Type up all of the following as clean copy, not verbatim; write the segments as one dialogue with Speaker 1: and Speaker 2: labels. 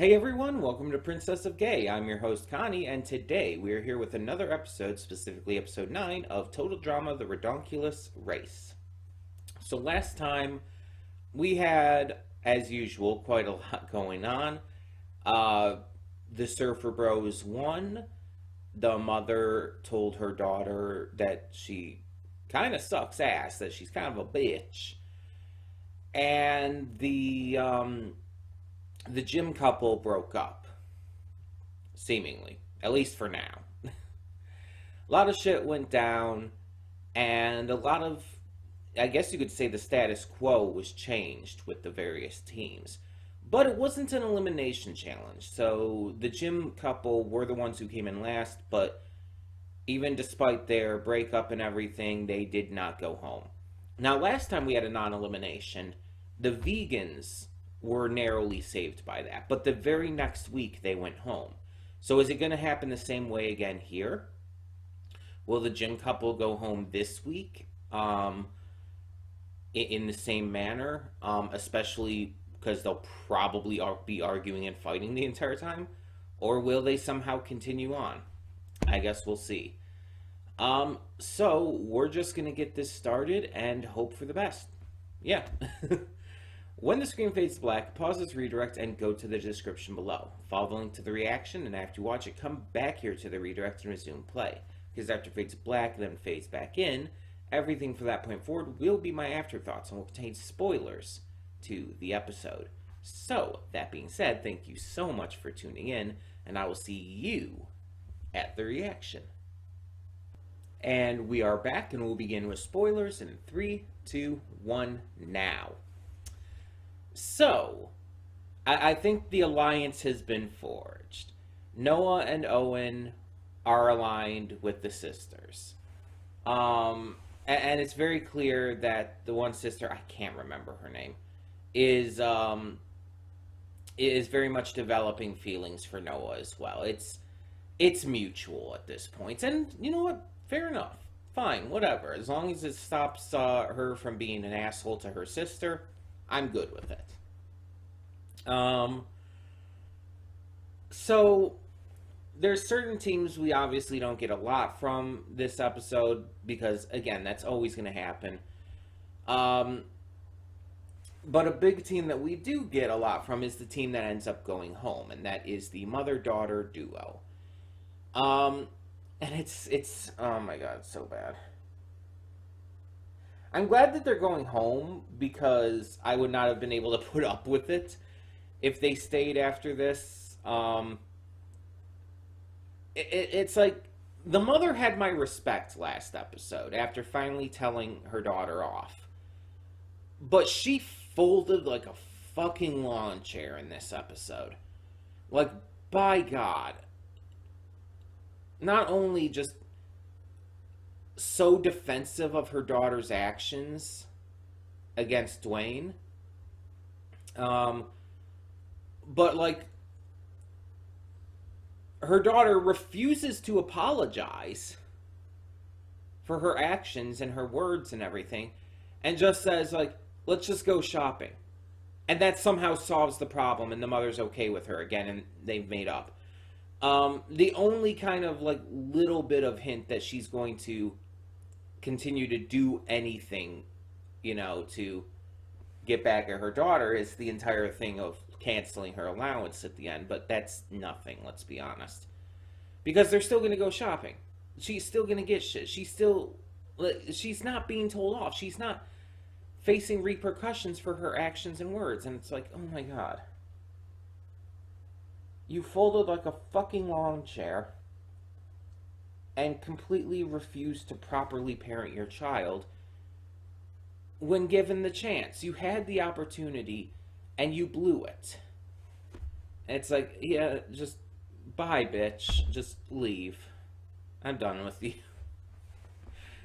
Speaker 1: Hey everyone, welcome to Princess of Gay. I'm your host Connie, and today we are here with another episode, specifically episode 9 of Total Drama The Ridonculous Race. So last time we had, as usual, quite a lot going on. The Surfer Bros won. The mother told her daughter that she kind of sucks ass, that she's kind of a bitch. And the gym couple broke up, seemingly, at least for now. A lot of shit went down, and a lot of, I guess you could say, the status quo was changed with the various teams. But it wasn't an elimination challenge, so the gym couple were the ones who came in last, but even despite their breakup and everything, they did not go home. Now, last time we had a non-elimination, the vegans were narrowly saved by that, but the very next week they went home. So is it going to happen the same way again here? Will the gym couple go home this week in the same manner, especially because they'll probably be arguing and fighting the entire time? Or will they somehow continue on? I guess we'll see. So we're just going to get this started and hope for the best. Yeah. When the screen fades to black, pause this redirect and go to the description below. Follow the link to the reaction, and after you watch it, come back here to the redirect and resume play. Because after it fades to black, then fades back in, everything from that point forward will be my afterthoughts and will contain spoilers to the episode. So, that being said, thank you so much for tuning in, and I will see you at the reaction. And we are back, and we'll begin with spoilers in 3, 2, 1, now. So, I think the alliance has been forged. Noah and Owen are aligned with the sisters. And it's very clear that the one sister, I can't remember her name, is very much developing feelings for Noah as well. It's mutual at this point. And you know what? Fair enough. Fine, whatever. As long as it stops her from being an asshole to her sister, I'm good with it. So there's certain teams we obviously don't get a lot from this episode because, again, that's always going to happen. But a big team that we do get a lot from is the team that ends up going home, and that is the mother-daughter duo. And it's oh my god, it's so bad. I'm glad that they're going home because I would not have been able to put up with it if they stayed after this. It's like the mother had my respect last episode after finally telling her daughter off. But she folded like a fucking lawn chair in this episode. Like, by God. Not only just so defensive of her daughter's actions against Dwayne, but like her daughter refuses to apologize for her actions and her words and everything, and just says like, let's just go shopping, and that somehow solves the problem, and the mother's okay with her again, and they've made up. The only kind of like little bit of hint that she's going to continue to do anything, to get back at her daughter is the entire thing of canceling her allowance at the end, but that's nothing, let's be honest. Because they're still going to go shopping. She's still going to get shit. She's not being told off. She's not facing repercussions for her actions and words, and it's like, oh my god. You folded like a fucking lawn chair and completely refused to properly parent your child when given the chance. You had the opportunity and you blew it. And it's like, yeah, just bye, bitch. Just leave. I'm done with you.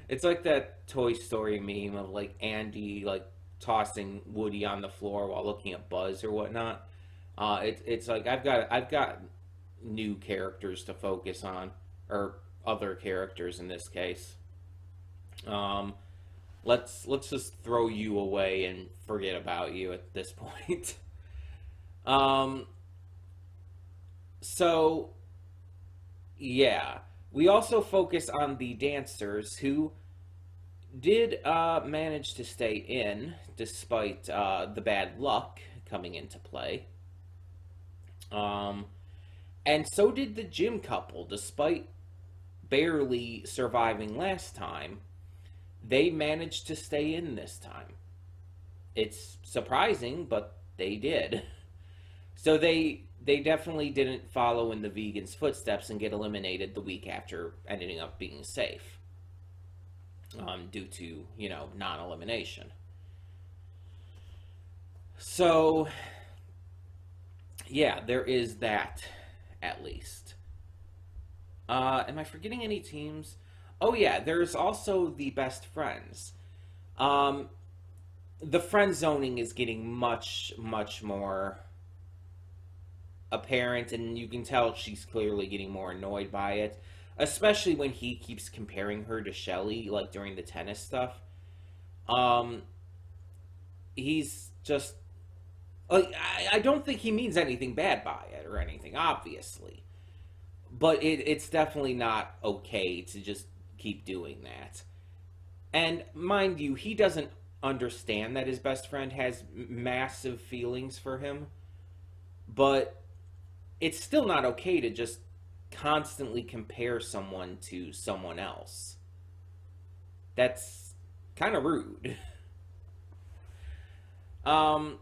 Speaker 1: It's like that Toy Story meme of like Andy like tossing Woody on the floor while looking at Buzz or whatnot. It's like I've got new characters to focus on, or other characters in this case. Let's just throw you away and forget about you at this point. So, yeah. We also focus on the dancers who did manage to stay in despite the bad luck coming into play. Um, and so did the gym couple, despite barely surviving last time. They managed to stay in this time. It's surprising, but they did. So they definitely didn't follow in the vegans' footsteps and get eliminated the week after ending up being safe, due to non-elimination. So yeah, there is that at least. Am I forgetting any teams? Oh yeah, there's also the best friends. Um, the friend zoning is getting much more apparent, and you can tell she's clearly getting more annoyed by it, especially when he keeps comparing her to Shelly, like during the tennis stuff. Um, he's just like I don't think he means anything bad by it or anything, obviously, but it's definitely not okay to just keep doing that. And mind you, he doesn't understand that his best friend has massive feelings for him, but it's still not okay to just constantly compare someone to someone else. That's kind of rude. Um,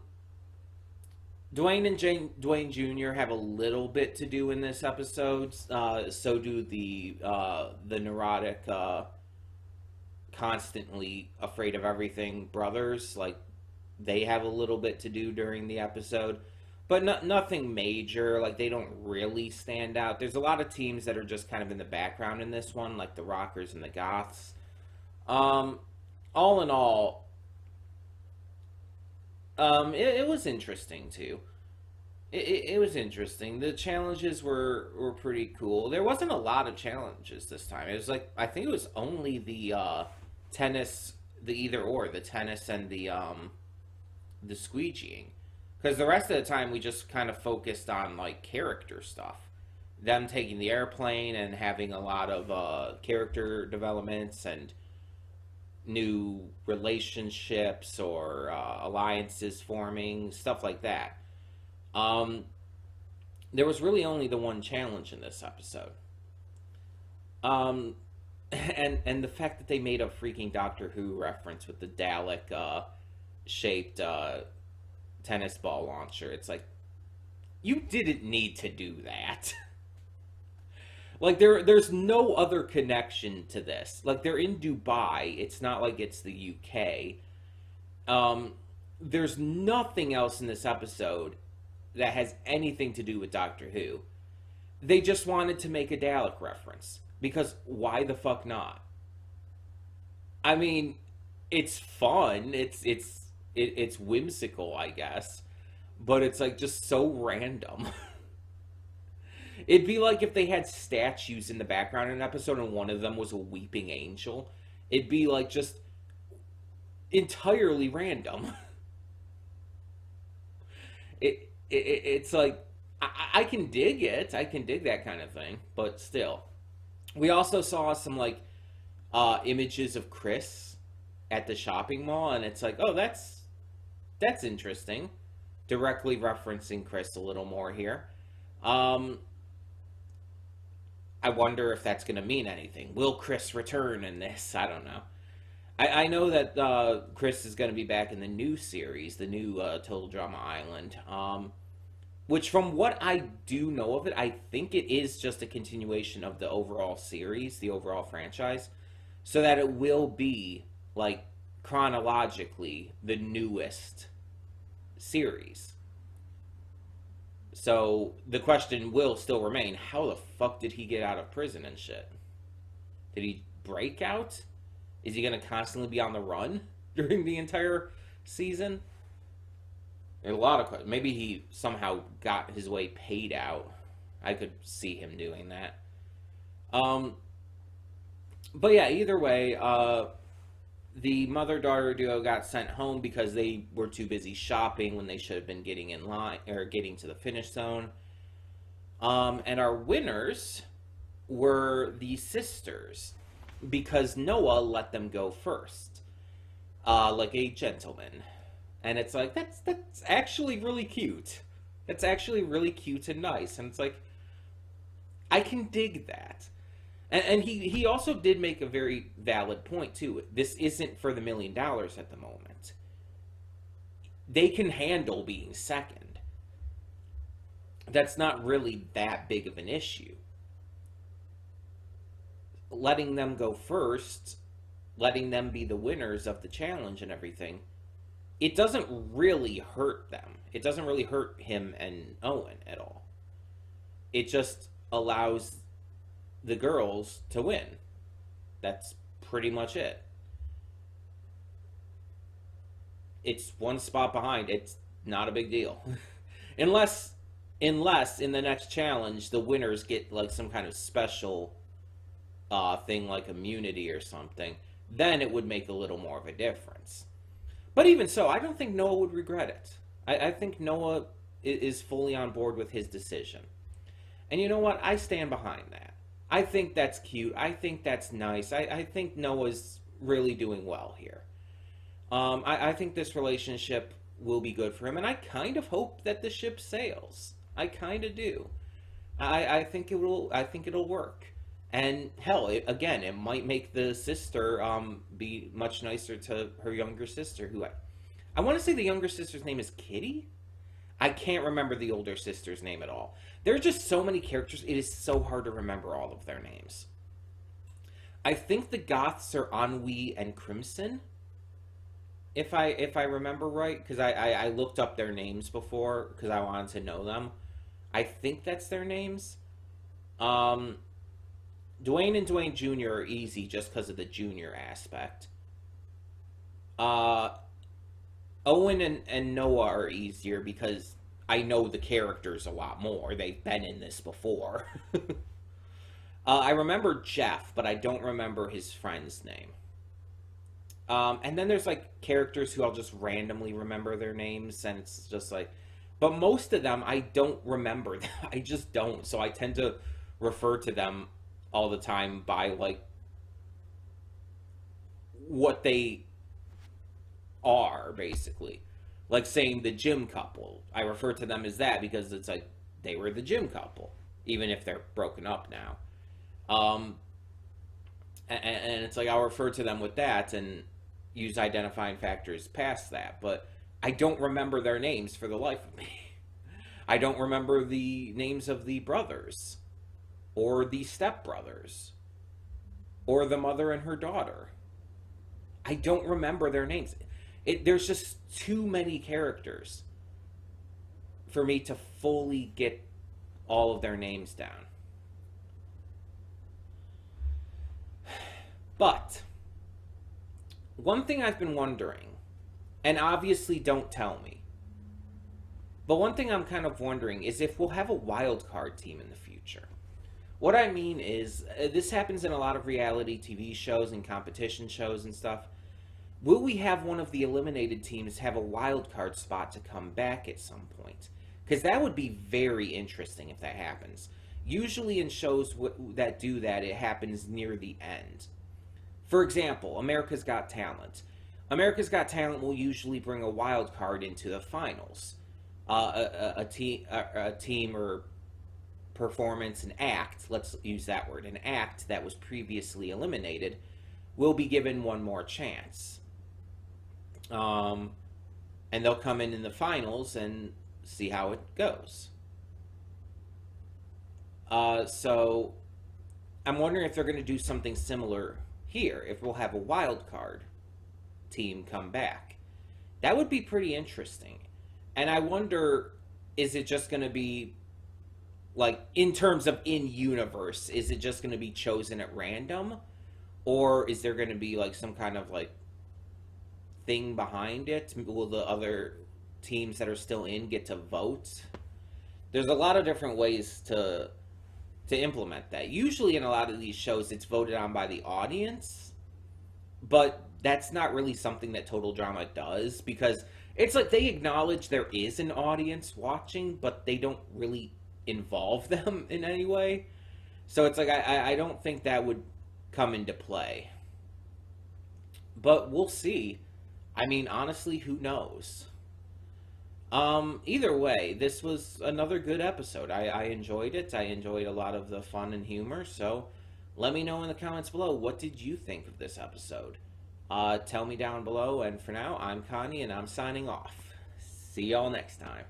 Speaker 1: Dwayne Jr. have a little bit to do in this episode. So do the neurotic, constantly afraid of everything brothers. Like they have a little bit to do during the episode, but nothing major. Like they don't really stand out. There's a lot of teams that are just kind of in the background in this one, like the Rockers and the Goths. Um, all in all, it was interesting too. It was interesting. The challenges were pretty cool. There wasn't a lot of challenges this time. It was like I think it was only the tennis, the either or, the tennis and the squeegeeing, because the rest of the time we just kind of focused on like character stuff, them taking the airplane and having a lot of character developments and new relationships or alliances forming, stuff like that. Um, there was really only the one challenge in this episode. Um, and the fact that they made a freaking Doctor Who reference with the Dalek shaped tennis ball launcher. It's like you didn't need to do that. Like there's no other connection to this. Like they're in Dubai. It's not like it's the UK. There's nothing else in this episode that has anything to do with Doctor Who. They just wanted to make a Dalek reference because why the fuck not? I mean, it's fun. It's whimsical, I guess, but it's like just so random. It'd be like if they had statues in the background in an episode and one of them was a weeping angel. It'd be like just entirely random. It's like I can dig it. I can dig that kind of thing, but still. We also saw some like images of Chris at the shopping mall, and it's like, oh, that's interesting. Directly referencing Chris a little more here. Um, I wonder if that's going to mean anything. Will Chris return in this? I don't know. I know that Chris is going to be back in the new series, the new Total Drama Island. Which, from what I do know of it, I think it is just a continuation of the overall series, the overall franchise, so that it will be, like, chronologically, the newest series. So the question will still remain, how the fuck did he get out of prison and shit? Did he break out? Is he going to constantly be on the run during the entire season? There's a lot of questions. Maybe he somehow got his way paid out. I could see him doing that. Um, but yeah, either way, the mother-daughter duo got sent home because they were too busy shopping when they should have been getting in line or getting to the finish zone. And our winners were the sisters because Noah let them go first, like a gentleman. And it's like that's actually really cute. That's actually really cute and nice. And it's like I can dig that. And he also did make a very valid point too. This isn't for the $1,000,000 at the moment. They can handle being second. That's not really that big of an issue. Letting them go first, letting them be the winners of the challenge and everything, it doesn't really hurt them. It doesn't really hurt him and Owen at all. It just allows the girls to win. That's pretty much it. It's one spot behind. It's not a big deal. unless unless in the next challenge the winners get like some kind of special thing like immunity or something, then it would make a little more of a difference. But even so, I don't think Noah would regret it. I think Noah is fully on board with his decision. And you know what? I stand behind that. I think that's cute. I think that's nice. I think Noah's really doing well here. I think this relationship will be good for him, and I kind of hope that the ship sails. I kind of do. I think it will. I think it'll work. And hell, again, it might make the sister be much nicer to her younger sister, who I want to say the younger sister's name is Kitty. I can't remember the older sister's name at all. There are just so many characters, it is so hard to remember all of their names. I think the Goths are Ennui and Crimson, if I remember right, because I looked up their names before, because I wanted to know them. I think that's their names. Dwayne and Dwayne Jr. are easy just because of the junior aspect. Owen and Noah are easier because I know the characters a lot more. They've been in this before. I remember Jeff, but I don't remember his friend's name. And then there's like characters who I'll just randomly remember their names, and it's just like, but most of them I don't remember. I just don't. So I tend to refer to them all the time by like what they are, basically. Like saying the gym couple, I refer to them as that because it's like they were the gym couple, even if they're broken up now. And it's like I'll refer to them with that and use identifying factors past that, but I don't remember their names for the life of me. I don't remember the names of the brothers or the stepbrothers or the mother and her daughter. I don't remember their names. There's just too many characters for me to fully get all of their names down. But one thing I've been wondering, and obviously don't tell me, but one thing I'm kind of wondering is if we'll have a wild card team in the future. What I mean is, this happens in a lot of reality TV shows and competition shows and stuff. Will we have one of the eliminated teams have a wild card spot to come back at some point? Because that would be very interesting if that happens. Usually in shows that do that, it happens near the end. For example, America's Got Talent. America's Got Talent will usually bring a wild card into the finals. A team or performance, an act, let's use that word, an act that was previously eliminated will be given one more chance. And they'll come in the finals and see how it goes. So I'm wondering if they're going to do something similar here, if we'll have a wild card team come back. That would be pretty interesting. And I wonder, is it just going to be, like, in terms of in-universe, is it just going to be chosen at random? Or is there going to be, like, some kind of, like, thing behind it? Will the other teams that are still in get to vote? There's a lot of different ways to implement that. Usually in a lot of these shows, it's voted on by the audience, but that's not really something that Total Drama does, because it's like they acknowledge there is an audience watching, but they don't really involve them in any way. So it's like I don't think that would come into play. But we'll see. I mean, honestly, who knows? Either way, this was another good episode. I enjoyed it. I enjoyed a lot of the fun and humor. So let me know in the comments below, what did you think of this episode? Tell me down below. And for now, I'm Connie, and I'm signing off. See y'all next time.